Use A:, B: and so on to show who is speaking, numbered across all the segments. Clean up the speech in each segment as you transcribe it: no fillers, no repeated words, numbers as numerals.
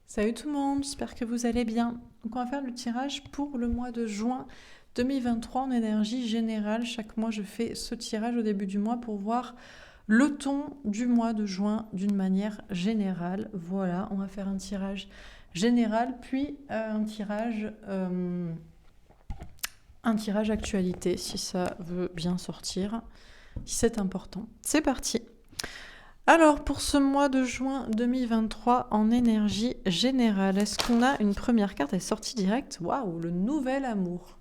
A: Salut tout le monde, j'espère que vous allez bien. Donc on va faire le tirage pour le mois de juin 2023 en énergie générale. Chaque mois je fais ce tirage au début du mois pour voir le ton du mois de juin d'une manière générale. Voilà, on va faire un tirage général puis un tirage actualité si ça veut bien sortir, si c'est important. C'est parti. Alors, pour ce mois de juin 2023 en énergie générale, est-ce qu'on a une première carte? Elle est sortie directe. Waouh, le nouvel amour.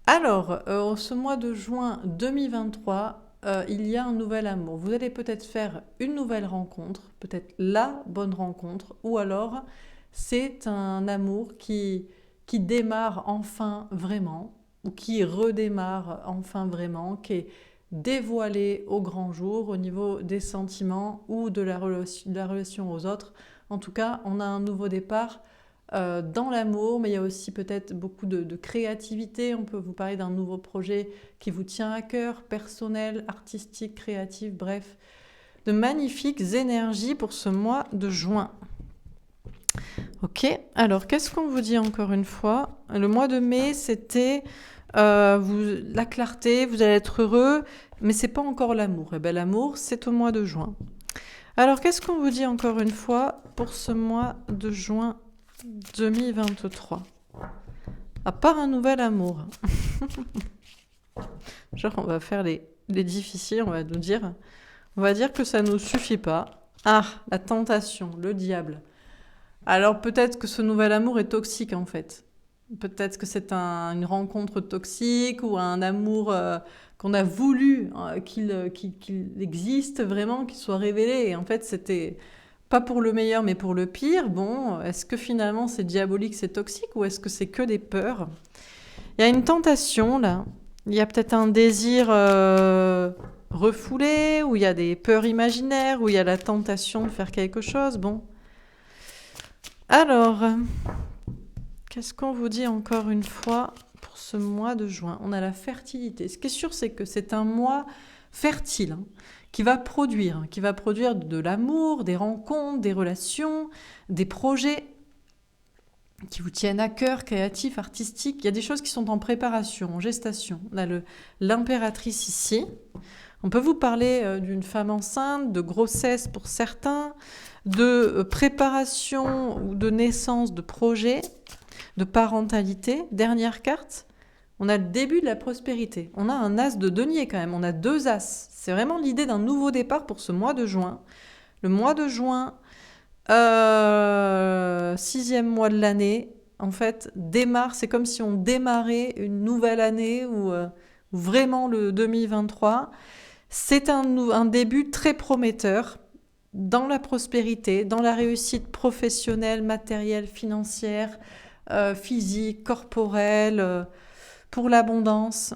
A: Alors, ce mois de juin 2023, il y a un nouvel amour. Vous allez peut-être faire une nouvelle rencontre, peut-être la bonne rencontre, ou alors c'est un amour qui démarre enfin vraiment, ou qui redémarre enfin vraiment, qui est dévoilé au grand jour au niveau des sentiments ou de la relation aux autres. En tout cas, on a un nouveau départ dans l'amour, mais il y a aussi peut-être beaucoup de créativité. On peut vous parler d'un nouveau projet qui vous tient à cœur, personnel, artistique, créatif, bref, de magnifiques énergies pour ce mois de juin. Ok, alors qu'est-ce qu'on vous dit encore une fois? Le mois de mai, c'était la clarté, vous allez être heureux, mais c'est pas encore l'amour. Et bien l'amour, c'est au mois de juin. Alors qu'est-ce qu'on vous dit encore une fois pour ce mois de juin 2023? À part un nouvel amour. Genre on va faire les difficiles, on va dire que ça ne nous suffit pas. Ah, la tentation, le diable. Alors peut-être que ce nouvel amour est toxique en fait. Peut-être que c'est une rencontre toxique ou un amour qu'on a voulu qu'il existe vraiment, qu'il soit révélé. Et en fait, c'était pas pour le meilleur, mais pour le pire. Bon, est-ce que finalement c'est diabolique, c'est toxique ou est-ce que c'est que des peurs? Il y a une tentation là. Il y a peut-être un désir refoulé, ou il y a des peurs imaginaires, ou il y a la tentation de faire quelque chose. Bon. Alors, qu'est-ce qu'on vous dit encore une fois pour ce mois de juin? On a la fertilité. Ce qui est sûr, c'est que c'est un mois fertile qui va produire de l'amour, des rencontres, des relations, des projets qui vous tiennent à cœur, créatifs, artistiques. Il y a des choses qui sont en préparation, en gestation. On a l'impératrice ici. On peut vous parler d'une femme enceinte, de grossesse pour certains, de préparation ou de naissance de projets, de parentalité. Dernière carte, on a le début de la prospérité. On a un as de denier quand même, on a deux as. C'est vraiment l'idée d'un nouveau départ pour ce mois de juin. Le mois de juin, 6e mois de l'année, en fait, démarre, c'est comme si on démarrait une nouvelle année ou vraiment le 2023. C'est un début très prometteur dans la prospérité, dans la réussite professionnelle, matérielle, financière, physique, corporelle, pour l'abondance.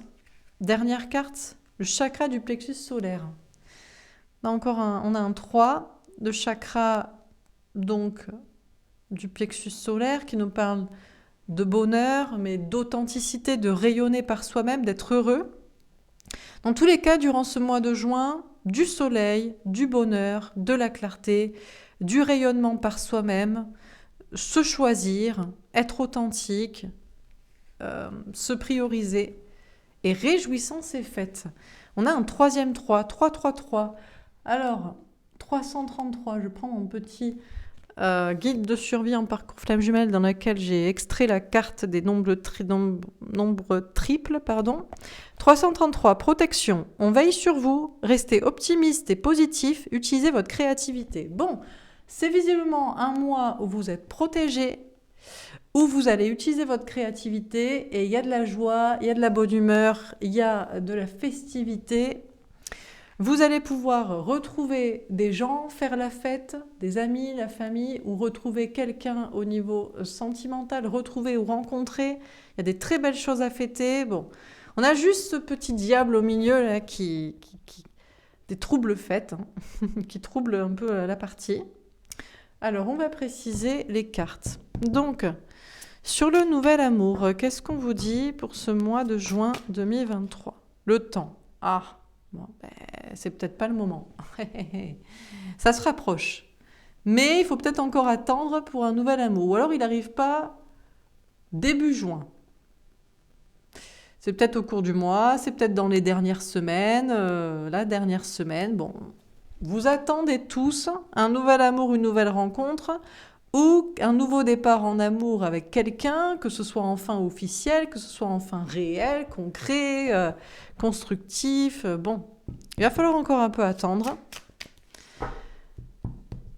A: Dernière carte, le chakra du plexus solaire. Là encore, on a un 3 de chakra donc du plexus solaire qui nous parle de bonheur, mais d'authenticité, de rayonner par soi-même, d'être heureux. Dans tous les cas, durant ce mois de juin, du soleil, du bonheur, de la clarté, du rayonnement par soi-même, se choisir, être authentique, se prioriser et réjouissance est faite. On a un troisième 3, 3, 3, 3. Alors, 333, je prends mon petit guide de survie en parcours flamme jumelle dans lequel j'ai extrait la carte des nombres triples. 333, protection. On veille sur vous, restez optimiste et positif, utilisez votre créativité. Bon, c'est visiblement un mois où vous êtes protégé, où vous allez utiliser votre créativité et il y a de la joie, il y a de la bonne humeur, il y a de la festivité. Vous allez pouvoir retrouver des gens, faire la fête, des amis, la famille, ou retrouver quelqu'un au niveau sentimental, retrouver ou rencontrer. Il y a des très belles choses à fêter. Bon, on a juste ce petit diable au milieu là qui des troubles faits, qui trouble un peu la partie. Alors, on va préciser les cartes. Donc, sur le nouvel amour, qu'est-ce qu'on vous dit pour ce mois de juin 2023? Le temps. Ah, bon, c'est peut-être pas le moment. Ça se rapproche. Mais il faut peut-être encore attendre pour un nouvel amour. Ou alors il n'arrive pas début juin. C'est peut-être au cours du mois, c'est peut-être dans les dernières semaines, la dernière semaine. Bon, vous attendez tous un nouvel amour, une nouvelle rencontre, ou un nouveau départ en amour avec quelqu'un, que ce soit enfin officiel, que ce soit enfin réel, concret, constructif. Bon, il va falloir encore un peu attendre.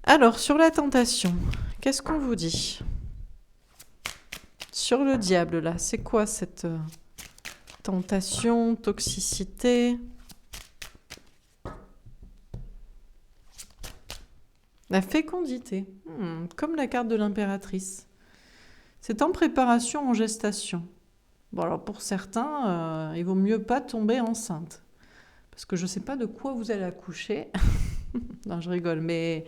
A: Alors, sur la tentation, qu'est-ce qu'on vous dit? Sur le diable, là, c'est quoi cette tentation, toxicité? La fécondité, comme la carte de l'impératrice. C'est en préparation, en gestation. Bon, alors pour certains, il vaut mieux pas tomber enceinte. Parce que je ne sais pas de quoi vous allez accoucher. Non, je rigole, mais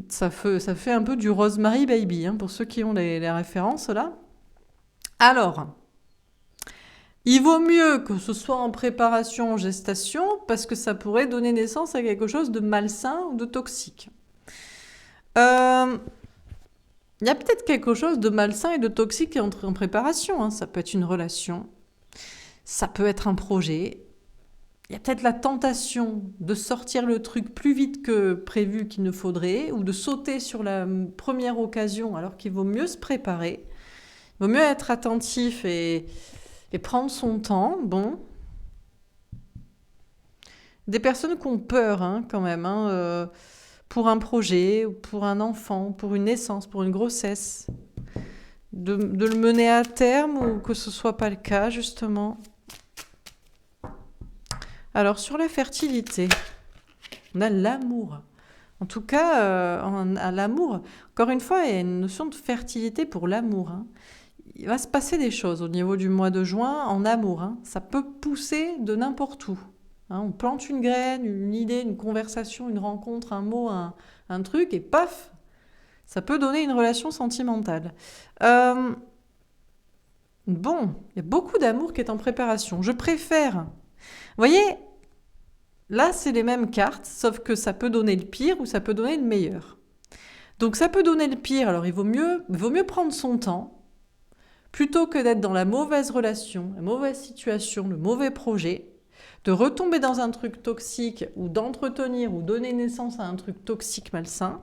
A: ça fait un peu du Rosemary Baby, hein, pour ceux qui ont les références là. Alors, il vaut mieux que ce soit en préparation, en gestation, parce que ça pourrait donner naissance à quelque chose de malsain ou de toxique. Il y a peut-être quelque chose de malsain et de toxique en préparation. Hein. Ça peut être une relation, ça peut être un projet. Il y a peut-être la tentation de sortir le truc plus vite que prévu qu'il ne faudrait, ou de sauter sur la première occasion alors qu'il vaut mieux se préparer. Il vaut mieux être attentif et prendre son temps. Bon. Des personnes qui ont peur hein, quand même, hein, pour un projet, pour un enfant, pour une naissance, pour une grossesse. De le mener à terme ou que ce ne soit pas le cas, justement. Alors, sur la fertilité, on a l'amour. En tout cas, à l'amour, encore une fois, il y a une notion de fertilité pour l'amour. Hein. Il va se passer des choses au niveau du mois de juin en amour. Hein. Ça peut pousser de n'importe où. Hein. On plante une graine, une idée, une conversation, une rencontre, un mot, un truc, et paf, ça peut donner une relation sentimentale. Bon, il y a beaucoup d'amour qui est en préparation. Je préfère... Vous voyez, là, c'est les mêmes cartes, sauf que ça peut donner le pire ou ça peut donner le meilleur. Donc ça peut donner le pire, alors il vaut mieux prendre son temps, plutôt que d'être dans la mauvaise relation, la mauvaise situation, le mauvais projet, de retomber dans un truc toxique ou d'entretenir ou donner naissance à un truc toxique malsain.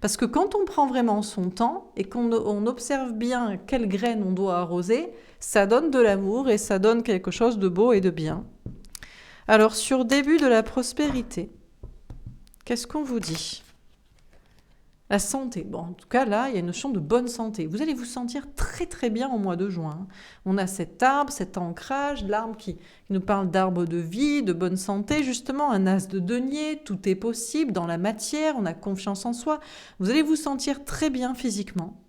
A: Parce que quand on prend vraiment son temps et qu'on observe bien quelles graines on doit arroser, ça donne de l'amour et ça donne quelque chose de beau et de bien. Alors, sur début de la prospérité, qu'est-ce qu'on vous dit? La santé. Bon, en tout cas, là, il y a une notion de bonne santé. Vous allez vous sentir très très bien au mois de juin. On a cet arbre, cet ancrage, l'arbre qui nous parle d'arbre de vie, de bonne santé, justement, un as de denier, tout est possible dans la matière, on a confiance en soi. Vous allez vous sentir très bien physiquement.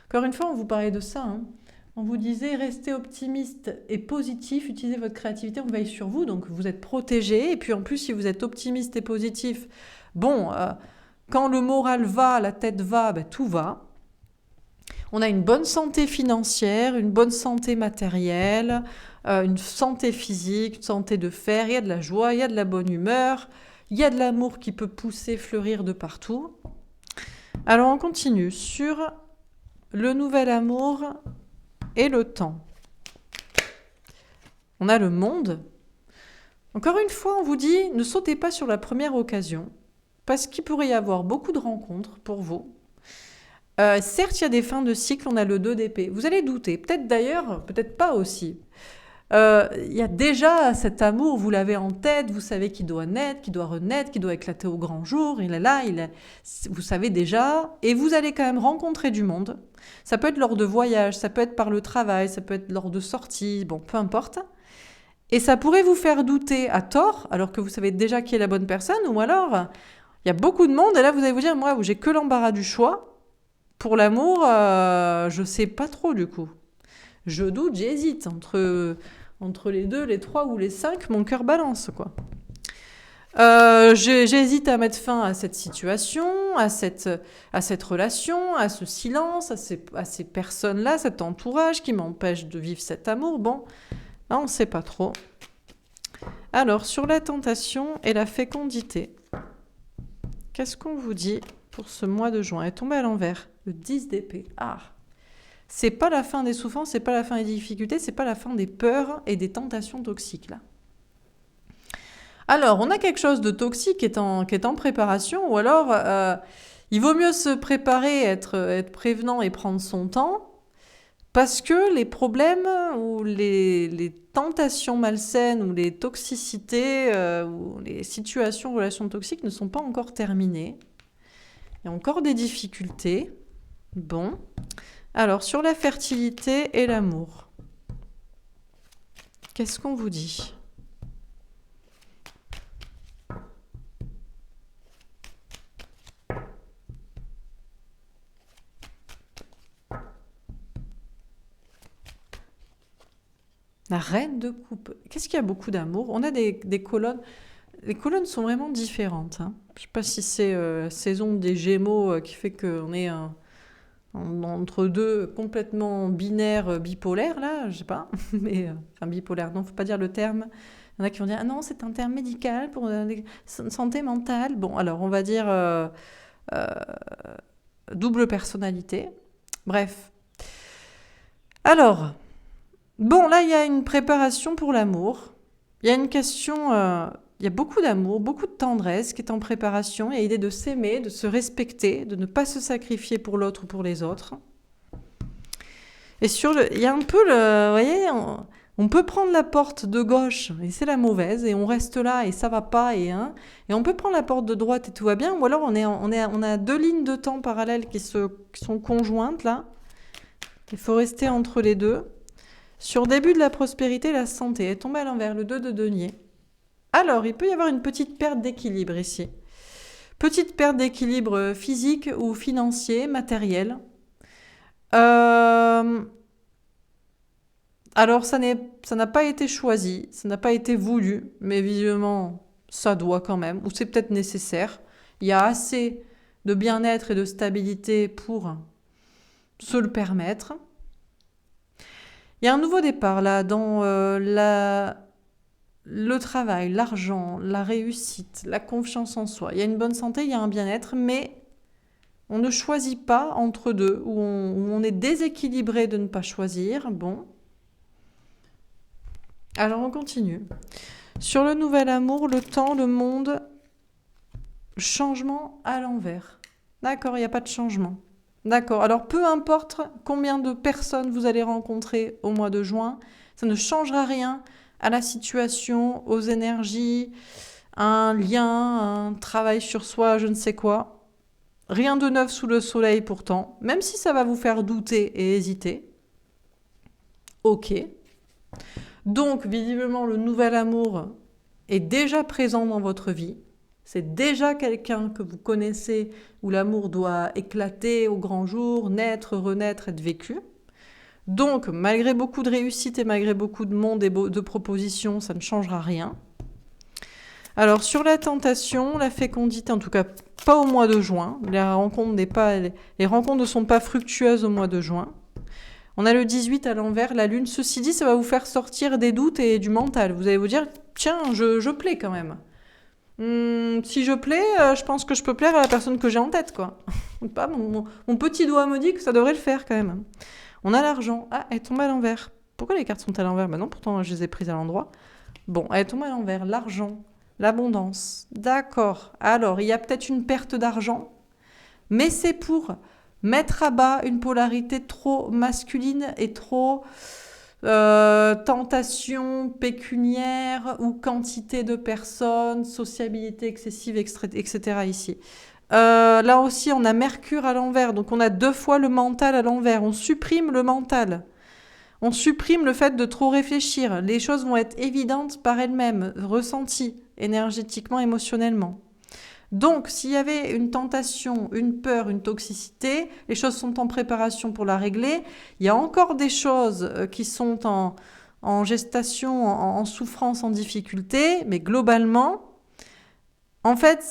A: Encore une fois, on vous parlait de ça, hein. On vous disait, restez optimiste et positif, utilisez votre créativité, on veille sur vous, donc vous êtes protégé. Et puis en plus, si vous êtes optimiste et positif, bon, quand le moral va, la tête va, ben, tout va. On a une bonne santé financière, une bonne santé matérielle, une santé physique, une santé de fer, il y a de la joie, il y a de la bonne humeur, il y a de l'amour qui peut pousser, fleurir de partout. Alors on continue sur le nouvel amour et le temps. On a le monde. Encore une fois, on vous dit, ne sautez pas sur la première occasion, parce qu'il pourrait y avoir beaucoup de rencontres pour vous. Certes, il y a des fins de cycle, on a le 2 d'épée. Vous allez douter, peut-être d'ailleurs, peut-être pas aussi. Il y a déjà cet amour, vous l'avez en tête, vous savez qu'il doit naître, qu'il doit renaître, qu'il doit éclater au grand jour, il est là, vous savez déjà, et vous allez quand même rencontrer du monde. Ça peut être lors de voyages, ça peut être par le travail, ça peut être lors de sorties, bon, peu importe. Et ça pourrait vous faire douter à tort, alors que vous savez déjà qui est la bonne personne, ou alors, il y a beaucoup de monde, et là vous allez vous dire, moi, j'ai que l'embarras du choix. Pour l'amour, je sais pas trop du coup. Je doute, j'hésite entre les 2, les 3 ou les 5, mon cœur balance, quoi. J'hésite à mettre fin à cette situation, à cette relation, à ce silence, à ces personnes-là, cet entourage qui m'empêche de vivre cet amour. Bon, là, on ne sait pas trop. Alors, sur la tentation et la fécondité, Qu'est-ce qu'on vous dit pour ce mois de juin? Elle est tombée à l'envers. Le 10 d'épée. Ah! C'est pas la fin des souffrances, c'est pas la fin des difficultés, c'est pas la fin des peurs et des tentations toxiques, là. Alors, on a quelque chose de toxique qui est en préparation, ou alors, il vaut mieux se préparer, être prévenant et prendre son temps, parce que les problèmes ou les tentations malsaines ou les toxicités ou les situations, relations toxiques ne sont pas encore terminées. Il y a encore des difficultés. Bon. Alors, sur la fertilité et l'amour, qu'est-ce qu'on vous dit? La reine de coupe. Qu'est-ce qu'il y a beaucoup d'amour? On a des colonnes. Les colonnes sont vraiment différentes, hein. Je ne sais pas si c'est la saison des Gémeaux qui fait qu'on est entre deux complètement binaires, bipolaires, là, je sais pas. Mais, enfin, bipolaire, non, faut pas dire le terme. Il y en a qui vont dire, ah non, c'est un terme médical pour santé mentale. Bon, alors, on va dire double personnalité. Bref. Alors, bon, là, il y a une préparation pour l'amour. Il y a une question, il y a beaucoup d'amour, beaucoup de tendresse qui est en préparation. Il y a l'idée de s'aimer, de se respecter, de ne pas se sacrifier pour l'autre ou pour les autres. Et il y a un peu vous voyez, on peut prendre la porte de gauche et c'est la mauvaise et on reste là et ça va pas et on peut prendre la porte de droite et tout va bien. Ou alors on a deux lignes de temps parallèles qui sont conjointes là. Il faut rester entre les deux. Sur début de la prospérité, la santé est tombée à l'envers, le 2 de denier. Alors, il peut y avoir une petite perte d'équilibre ici. Petite perte d'équilibre physique ou financier, matériel. Alors, ça n'a pas été choisi, ça n'a pas été voulu, mais visiblement, ça doit quand même, ou c'est peut-être nécessaire. Il y a assez de bien-être et de stabilité pour se le permettre. Il y a un nouveau départ là dans le travail, l'argent, la réussite, la confiance en soi. Il y a une bonne santé, il y a un bien-être, mais on ne choisit pas entre deux, où on est déséquilibré de ne pas choisir. Bon. Alors on continue. Sur le nouvel amour, le temps, le monde, changement à l'envers. D'accord, il n'y a pas de changement. D'accord, alors peu importe combien de personnes vous allez rencontrer au mois de juin, ça ne changera rien à la situation, aux énergies, un lien, un travail sur soi, je ne sais quoi. Rien de neuf sous le soleil pourtant, même si ça va vous faire douter et hésiter. Ok. Donc, visiblement, le nouvel amour est déjà présent dans votre vie. C'est déjà quelqu'un que vous connaissez où l'amour doit éclater au grand jour, naître, renaître, être vécu. Donc, malgré beaucoup de réussite et malgré beaucoup de monde et de propositions, ça ne changera rien. Alors, sur la tentation, la fécondité, en tout cas pas au mois de juin. Les rencontres ne sont pas fructueuses au mois de juin. On a le 18 à l'envers, la lune. Ceci dit, ça va vous faire sortir des doutes et du mental. Vous allez vous dire, tiens, je plais quand même. Si je plais, je pense que je peux plaire à la personne que j'ai en tête, quoi. Pas, mon petit doigt me dit que ça devrait le faire quand même. On a l'argent. Ah, elle tombe à l'envers. Pourquoi les cartes sont à l'envers? Ben non, pourtant je les ai prises à l'endroit. Bon, elle tombe à l'envers. L'argent, l'abondance. D'accord. Alors, il y a peut-être une perte d'argent, mais c'est pour mettre à bas une polarité trop masculine et trop tentation pécuniaire ou quantité de personnes, sociabilité excessive, etc. ici. Là aussi, on a Mercure à l'envers, donc on a 2 fois le mental à l'envers. On supprime le mental. On supprime le fait de trop réfléchir. Les choses vont être évidentes par elles-mêmes, ressenties énergétiquement, émotionnellement. Donc, s'il y avait une tentation, une peur, une toxicité, les choses sont en préparation pour la régler. Il y a encore des choses qui sont en gestation, en souffrance, en difficulté, mais globalement, en fait,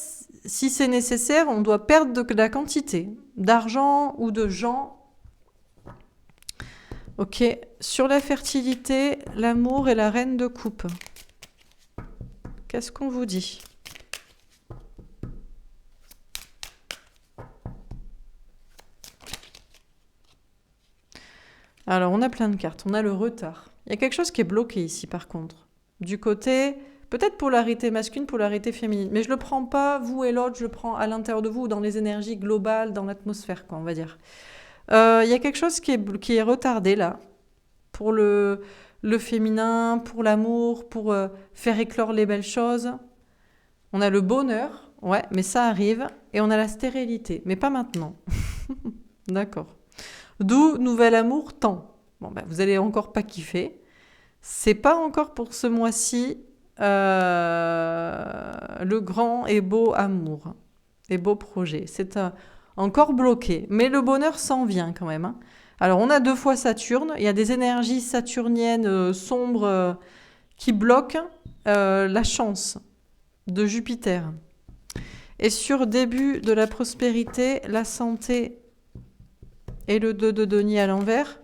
A: si c'est nécessaire, on doit perdre de la quantité d'argent ou de gens. Ok, sur la fertilité, l'amour et la reine de coupe. Qu'est-ce qu'on vous dit ? Alors, on a plein de cartes. On a le retard. Il y a quelque chose qui est bloqué ici, par contre. Du côté, peut-être polarité masculine, polarité féminine. Mais je le prends pas, vous et l'autre, je le prends à l'intérieur de vous, dans les énergies globales, dans l'atmosphère, quoi, on va dire. Il y a quelque chose qui est retardé, là, pour le féminin, pour l'amour, pour faire éclore les belles choses. On a le bonheur, ouais, mais ça arrive. Et on a la stérilité, mais pas maintenant. D'accord. D'où nouvel amour tant. Bon, ben, vous allez encore pas kiffer. C'est pas encore pour ce mois-ci le grand et beau amour et beau projet. C'est encore bloqué, mais le bonheur s'en vient quand même, hein. Alors on a 2 fois Saturne. Il y a des énergies saturniennes sombres qui bloquent la chance de Jupiter. Et sur début de la prospérité, la santé et le 2 de denier à l'envers.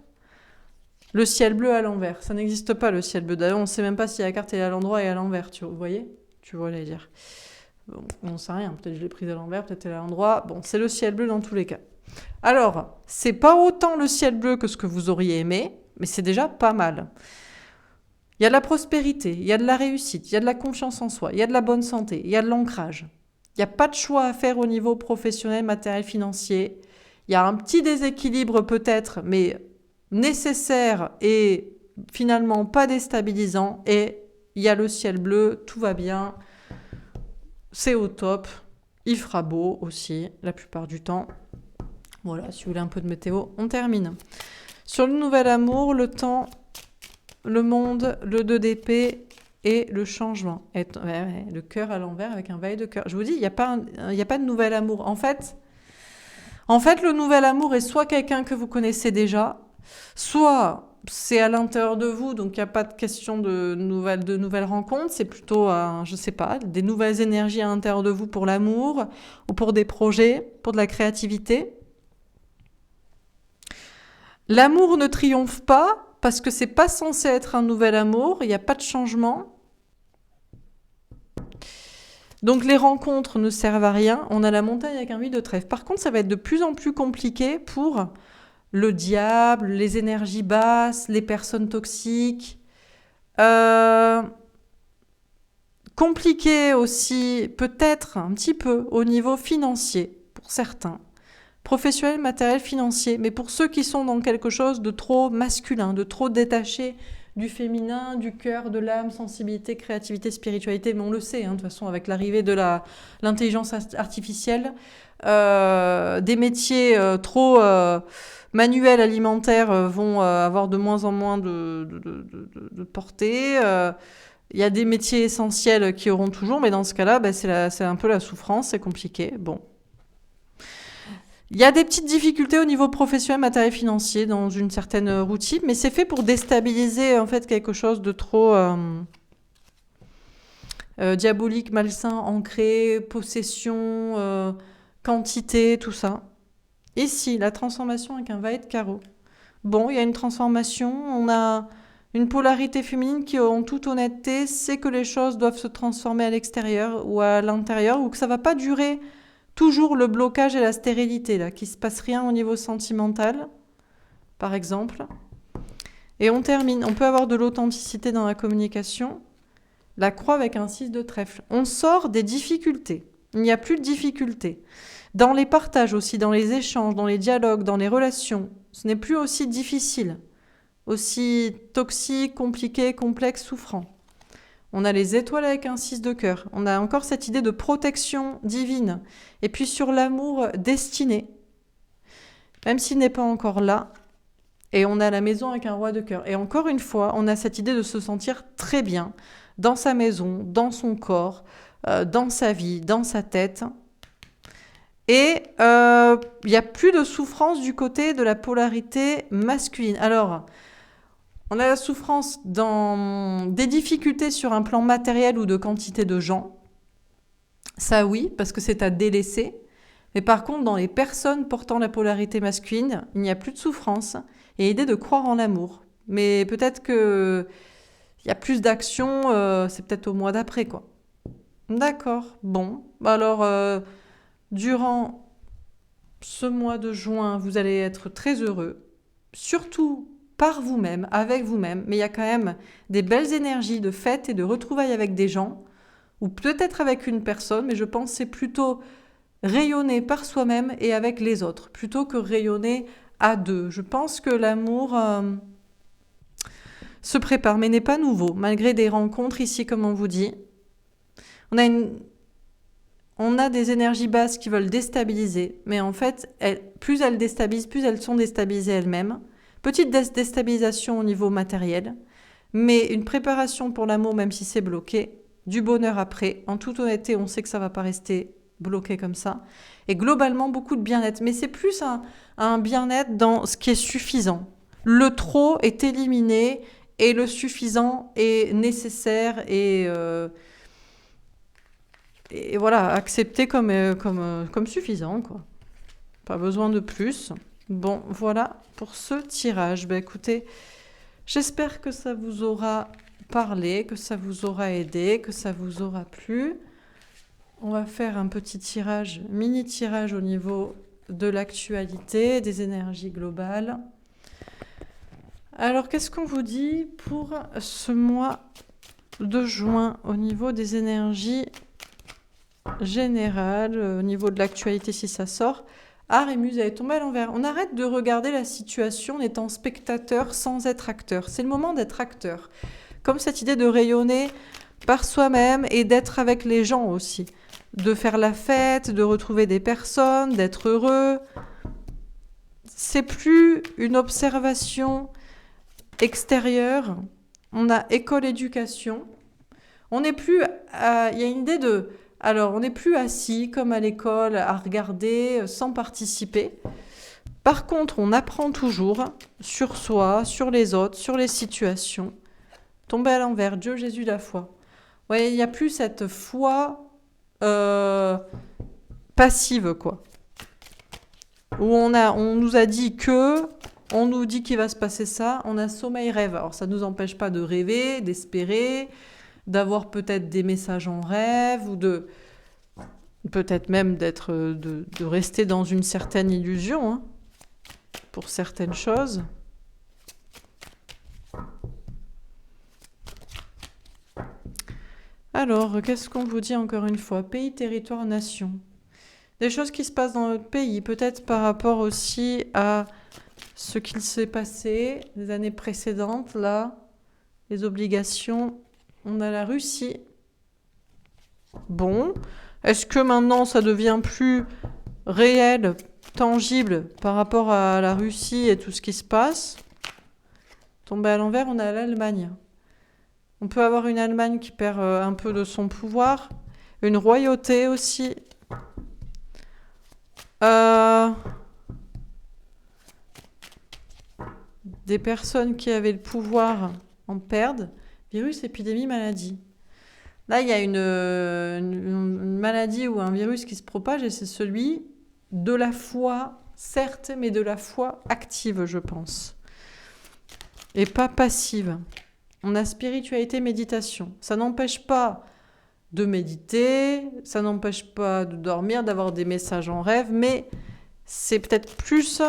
A: Le ciel bleu à l'envers. Ça n'existe pas, le ciel bleu. D'ailleurs, on ne sait même pas si la carte est à l'endroit et à l'envers. Vous voyez? Tu vois, les dire. Bon, on ne sait rien. Peut-être que je l'ai prise à l'envers, peut-être elle est à l'endroit. Bon, c'est le ciel bleu dans tous les cas. Alors, c'est pas autant le ciel bleu que ce que vous auriez aimé, mais c'est déjà pas mal. Il y a de la prospérité, il y a de la réussite, il y a de la confiance en soi, il y a de la bonne santé, il y a de l'ancrage. Il n'y a pas de choix à faire au niveau professionnel, matériel, financier. Il y a un petit déséquilibre peut-être, mais nécessaire et finalement pas déstabilisant. Et il y a le ciel bleu, tout va bien, c'est au top. Il fera beau aussi, la plupart du temps. Voilà, si vous voulez un peu de météo, on termine. Sur le nouvel amour, le temps, le monde, le 2 d'épée et le changement. Le cœur à l'envers avec un valet de cœur. Je vous dis, il n'y a pas de nouvel amour. En fait, le nouvel amour est soit quelqu'un que vous connaissez déjà, soit c'est à l'intérieur de vous, donc il n'y a pas de question de nouvelles rencontres. C'est plutôt, je sais pas, des nouvelles énergies à l'intérieur de vous pour l'amour ou pour des projets, pour de la créativité. L'amour ne triomphe pas parce que c'est pas censé être un nouvel amour, il n'y a pas de changement. Donc les rencontres ne servent à rien, on a la montagne avec un 8 de trèfle. Par contre, ça va être de plus en plus compliqué pour le diable, les énergies basses, les personnes toxiques. Compliqué aussi, peut-être un petit peu, au niveau financier, pour certains. Professionnel, matériel, financier. Mais pour ceux qui sont dans quelque chose de trop masculin, de trop détaché du féminin, du cœur, de l'âme, sensibilité, créativité, spiritualité, mais on le sait, hein, de toute façon, avec l'arrivée de l'intelligence artificielle, des métiers trop manuels, alimentaires vont avoir de moins en moins de portée. Il y a des métiers essentiels qui auront toujours, mais dans ce cas-là, c'est un peu la souffrance, c'est compliqué. Bon. Il y a des petites difficultés au niveau professionnel, matériel, financier dans une certaine routine, mais c'est fait pour déstabiliser en fait quelque chose de trop diabolique, malsain, ancré, possession, quantité, tout ça. Ici, la transformation avec un valet de carreau. Bon, il y a une transformation, on a une polarité féminine qui, en toute honnêteté, sait que les choses doivent se transformer à l'extérieur ou à l'intérieur, ou que ça ne va pas durer toujours le blocage et la stérilité, là, qu'il ne se passe rien au niveau sentimental, par exemple. Et on termine. On peut avoir de l'authenticité dans la communication. La croix avec un 6 de trèfle. On sort des difficultés. Il n'y a plus de difficultés. Dans les partages aussi, dans les échanges, dans les dialogues, dans les relations, ce n'est plus aussi difficile, aussi toxique, compliqué, complexe, souffrant. On a les étoiles avec un 6 de cœur. On a encore cette idée de protection divine. Et puis sur l'amour destiné, même s'il n'est pas encore là. Et on a la maison avec un roi de cœur. Et encore une fois, on a cette idée de se sentir très bien dans sa maison, dans son corps, dans sa vie, dans sa tête. Et il n'y a plus de souffrance du côté de la polarité masculine. Alors, on a la souffrance dans des difficultés sur un plan matériel ou de quantité de gens. Ça oui, parce que c'est à délaisser. Mais par contre, dans les personnes portant la polarité masculine, il n'y a plus de souffrance et l'idée de croire en l'amour. Mais peut-être qu'il y a plus d'action, c'est peut-être au mois d'après, quoi. D'accord, bon. Alors, durant ce mois de juin, vous allez être très heureux. Surtout, par vous-même, avec vous-même, mais il y a quand même des belles énergies de fête et de retrouvailles avec des gens, ou peut-être avec une personne, mais je pense que c'est plutôt rayonner par soi-même et avec les autres, plutôt que rayonner à deux. Je pense que l'amour se prépare, mais n'est pas nouveau, malgré des rencontres ici, comme on vous dit. On a des énergies basses qui veulent déstabiliser, mais en fait, plus elles déstabilisent, plus elles sont déstabilisées elles-mêmes. Petite déstabilisation au niveau matériel, mais une préparation pour l'amour, même si c'est bloqué, du bonheur après. En toute honnêteté, on sait que ça ne va pas rester bloqué comme ça. Et globalement, beaucoup de bien-être. Mais c'est plus un bien-être dans ce qui est suffisant. Le trop est éliminé et le suffisant est nécessaire et voilà, accepté comme suffisant, quoi. Pas besoin de plus. Bon, voilà pour ce tirage. Ben, écoutez, j'espère que ça vous aura parlé, que ça vous aura aidé, que ça vous aura plu. On va faire un petit tirage, mini tirage au niveau de l'actualité, des énergies globales. Alors, qu'est-ce qu'on vous dit pour ce mois de juin au niveau des énergies générales, au niveau de l'actualité si ça sort? Art et Muse, elle est tombée à l'envers. On arrête de regarder la situation en étant spectateur sans être acteur. C'est le moment d'être acteur. Comme cette idée de rayonner par soi-même et d'être avec les gens aussi. De faire la fête, de retrouver des personnes, d'être heureux. C'est plus une observation extérieure. On a école-éducation. On n'est plus... Il y a une idée de... Alors, on n'est plus assis comme à l'école à regarder sans participer. Par contre, on apprend toujours sur soi, sur les autres, sur les situations. Tomber à l'envers, Dieu, Jésus, la foi. Ouais, il n'y a plus cette foi passive, quoi. Où on nous a dit que, on nous dit qu'il va se passer ça, on a sommeil-rêve. Alors, ça ne nous empêche pas de rêver, d'espérer, d'avoir peut-être des messages en rêve ou de peut-être même de rester dans une certaine illusion hein, pour certaines choses. Alors, qu'est-ce qu'on vous dit encore une fois? Pays, territoire, nation. Des choses qui se passent dans notre pays, peut-être par rapport aussi à ce qu'il s'est passé les années précédentes, là, les obligations. On a la Russie. Bon, est-ce que maintenant ça devient plus réel, tangible par rapport à la Russie et tout ce qui se passe? Tombé à l'envers, on a l'Allemagne. On peut avoir une Allemagne qui perd un peu de son pouvoir, une royauté aussi. Des personnes qui avaient le pouvoir en perdent. Virus, épidémie, maladie. Là, il y a une maladie ou un virus qui se propage et c'est celui de la foi, certes, mais de la foi active, je pense. Et pas passive. On a spiritualité, méditation. Ça n'empêche pas de méditer, ça n'empêche pas de dormir, d'avoir des messages en rêve, mais c'est peut-être plus...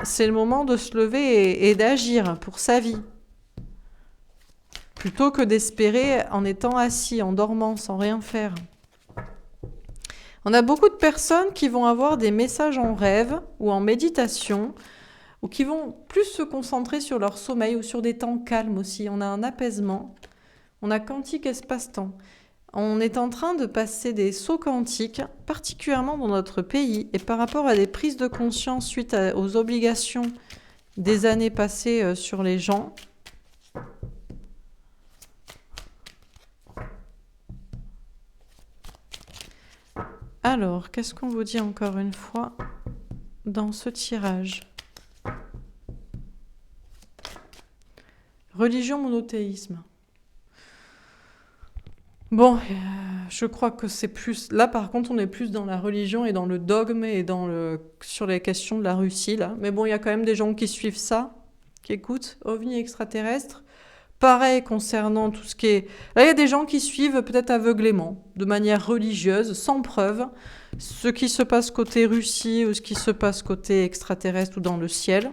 A: C'est le moment de se lever et d'agir pour sa vie. Plutôt que d'espérer en étant assis, en dormant, sans rien faire. On a beaucoup de personnes qui vont avoir des messages en rêve ou en méditation, ou qui vont plus se concentrer sur leur sommeil ou sur des temps calmes aussi. On a un apaisement. On a quantique espace-temps. On est en train de passer des sauts quantiques, particulièrement dans notre pays, et par rapport à des prises de conscience suite aux obligations des années passées sur les gens. Alors, qu'est-ce qu'on vous dit encore une fois dans ce tirage? Religion, monothéisme. Bon, je crois que c'est plus... Là, par contre, on est plus dans la religion et dans le dogme et sur les questions de la Russie, là. Mais bon, il y a quand même des gens qui suivent ça, qui écoutent. OVNI extraterrestre. Pareil concernant tout ce qui est... Là, il y a des gens qui suivent peut-être aveuglément, de manière religieuse, sans preuve. ce qui se passe côté Russie ou ce qui se passe côté extraterrestre ou dans le ciel.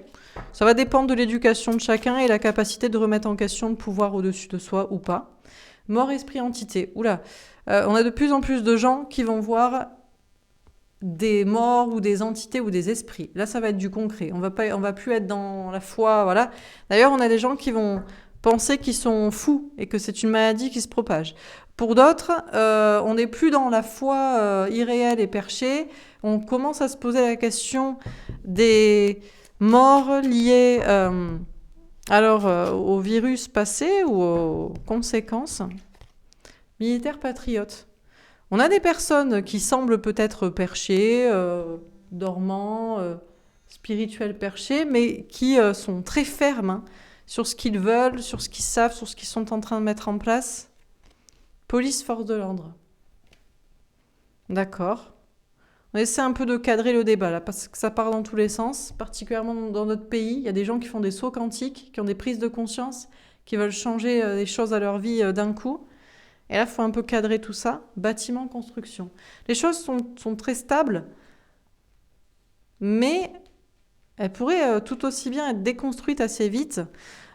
A: Ça va dépendre de l'éducation de chacun et la capacité de remettre en question le pouvoir au-dessus de soi ou pas. Mort, esprit, entité. Oula, on a de plus en plus de gens qui vont voir des morts ou des entités ou des esprits. Là, ça va être du concret. On va plus être dans la foi, voilà. D'ailleurs, on a des gens qui vont penser qu'ils sont fous et que c'est une maladie qui se propage. Pour d'autres, on n'est plus dans la foi irréelle et perchée. On commence à se poser la question des morts liées au virus passé ou aux conséquences. Militaires patriotes. On a des personnes qui semblent peut-être perchées, dormants, spirituels perchés, mais qui sont très fermes hein, sur ce qu'ils veulent, sur ce qu'ils savent, sur ce qu'ils sont en train de mettre en place. Police, force de l'ordre. D'accord. On essaie un peu de cadrer le débat là, parce que ça part dans tous les sens, particulièrement dans notre pays. Il y a des gens qui font des sauts quantiques, qui ont des prises de conscience, qui veulent changer les choses à leur vie d'un coup. Et là, il faut un peu cadrer tout ça. Bâtiment, construction. Les choses sont très stables, mais elles pourraient tout aussi bien être déconstruites assez vite.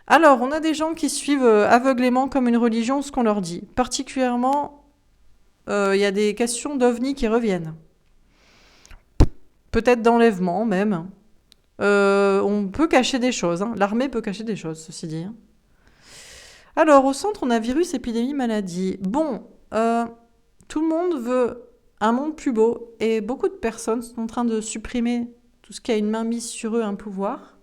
A: Alors, on a des gens qui suivent aveuglément comme une religion ce qu'on leur dit. Particulièrement, il y a des questions d'ovnis qui reviennent. Peut-être d'enlèvement même. On peut cacher des choses. Hein. L'armée peut cacher des choses, ceci dit. Alors, au centre, on a virus, épidémie, maladie. Bon, tout le monde veut un monde plus beau et beaucoup de personnes sont en train de supprimer tout ce qui a une main mise sur eux, un pouvoir.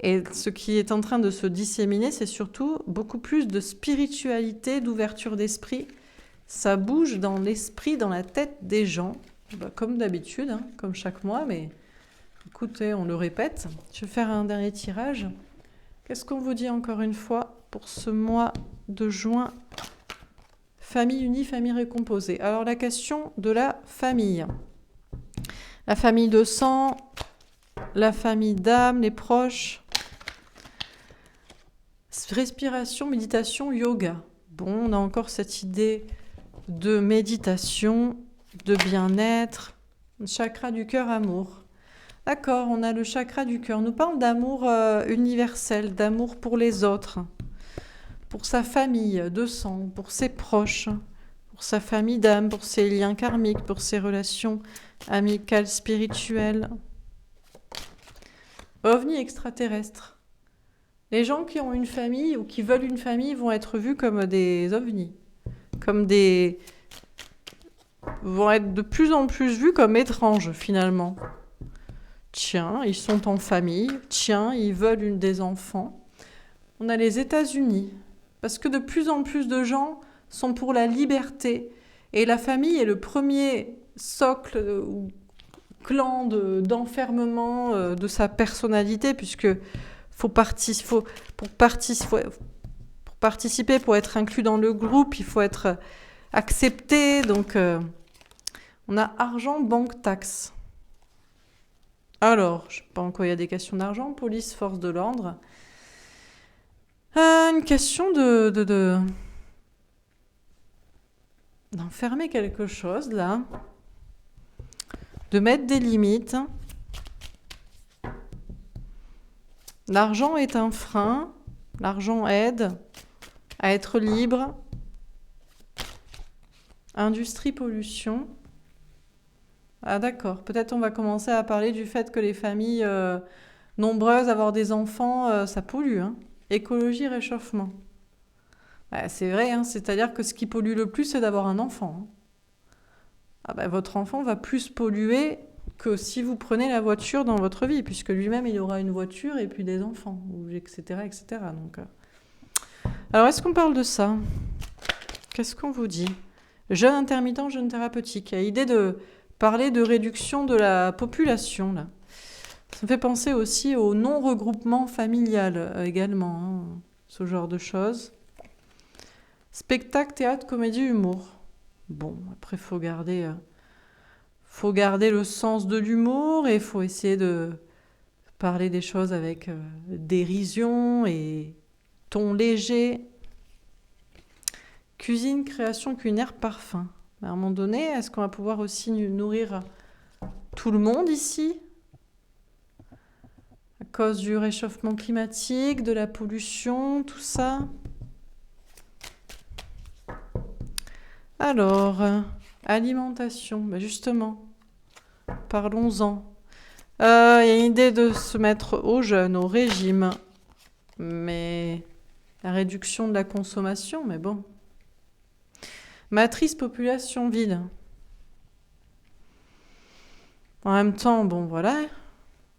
A: Et ce qui est en train de se disséminer, c'est surtout beaucoup plus de spiritualité, d'ouverture d'esprit. Ça bouge dans l'esprit, dans la tête des gens, comme d'habitude, hein, comme chaque mois, mais écoutez, on le répète. Je vais faire un dernier tirage. Qu'est-ce qu'on vous dit encore une fois pour ce mois de juin? Famille unie, famille récomposée. Alors la question de la famille. La famille de sang, la famille d'âme, les proches. Respiration, méditation, yoga. Bon, on a encore cette idée de méditation, de bien-être, chakra du cœur, amour. D'accord, on a le chakra du cœur. On nous parle d'amour universel, d'amour pour les autres, pour sa famille de sang, pour ses proches, pour sa famille d'âme, pour ses liens karmiques, pour ses relations amicales, spirituelles. OVNI extraterrestre. Les gens qui ont une famille ou qui veulent une famille vont être vus comme des ovnis, vont être de plus en plus vus comme étranges finalement. Tiens, ils sont en famille. Tiens, ils veulent des enfants. On a les États-Unis, parce que de plus en plus de gens sont pour la liberté. Et la famille est le premier socle ou clan d'enfermement de sa personnalité, puisque pour participer, pour être inclus dans le groupe, il faut être accepté. Donc, on a argent, banque, taxe. Alors, je ne sais pas en quoi il y a des questions d'argent. Police, force de l'ordre. Une question d'enfermer quelque chose, là. De mettre des limites. L'argent est un frein. L'argent aide à être libre. Industrie, pollution. Ah d'accord, peut-être on va commencer à parler du fait que les familles nombreuses, avoir des enfants, ça pollue. Hein. Écologie, réchauffement. C'est vrai, hein, c'est-à-dire que ce qui pollue le plus, c'est d'avoir un enfant. Hein. Ah ben, votre enfant va plus polluer que si vous prenez la voiture dans votre vie, puisque lui-même, il aura une voiture et puis des enfants, etc. etc. Donc, alors, est-ce qu'on parle de ça? Qu'est-ce qu'on vous dit? Jeûne intermittent, jeûne thérapeutique. Il y a l'idée de parler de réduction de la population, là. Ça me fait penser aussi au non-regroupement familial également, hein, ce genre de choses. Spectacle, théâtre, comédie, humour. Bon, après, faut garder le sens de l'humour et il faut essayer de parler des choses avec dérision et ton léger. Cuisine, création culinaire, parfum. À un moment donné, est-ce qu'on va pouvoir aussi nourrir tout le monde ici? À cause du réchauffement climatique, de la pollution, tout ça. Alors, alimentation, bah justement, parlons-en. Il y a une idée de se mettre au jeûne, au régime, mais la réduction de la consommation, mais bon. Matrice population vide. En même temps, bon voilà,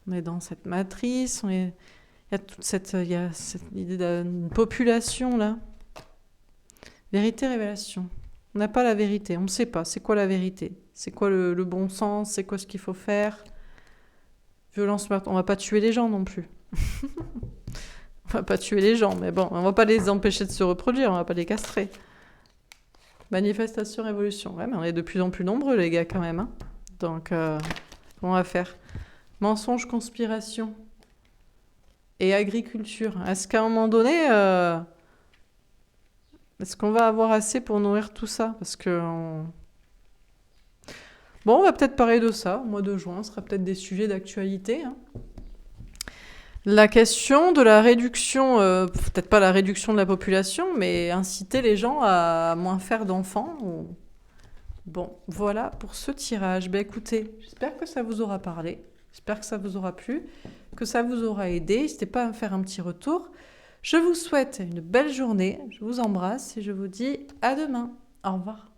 A: on est dans cette matrice, il y a cette idée d'une population là. Vérité, révélation. On n'a pas la vérité, on ne sait pas. C'est quoi la vérité? C'est quoi le bon sens? C'est quoi ce qu'il faut faire? Violence, meurtre. On va pas tuer les gens non plus. On va pas tuer les gens, mais bon, on va pas les empêcher de se reproduire, on va pas les castrer. Manifestation, révolution. Ouais, mais on est de plus en plus nombreux, les gars, quand même. Hein. Donc, on va faire mensonge, conspiration et agriculture. Est-ce qu'à un moment donné, est-ce qu'on va avoir assez pour nourrir tout ça? Parce que... Bon, on va peut-être parler de ça au mois de juin. Ce sera peut-être des sujets d'actualité. Hein. La question de la réduction, peut-être pas la réduction de la population, mais inciter les gens à moins faire d'enfants. Bon, voilà pour ce tirage. Ben écoutez, j'espère que ça vous aura parlé. J'espère que ça vous aura plu, que ça vous aura aidé. N'hésitez pas à me faire un petit retour. Je vous souhaite une belle journée. Je vous embrasse et je vous dis à demain. Au revoir.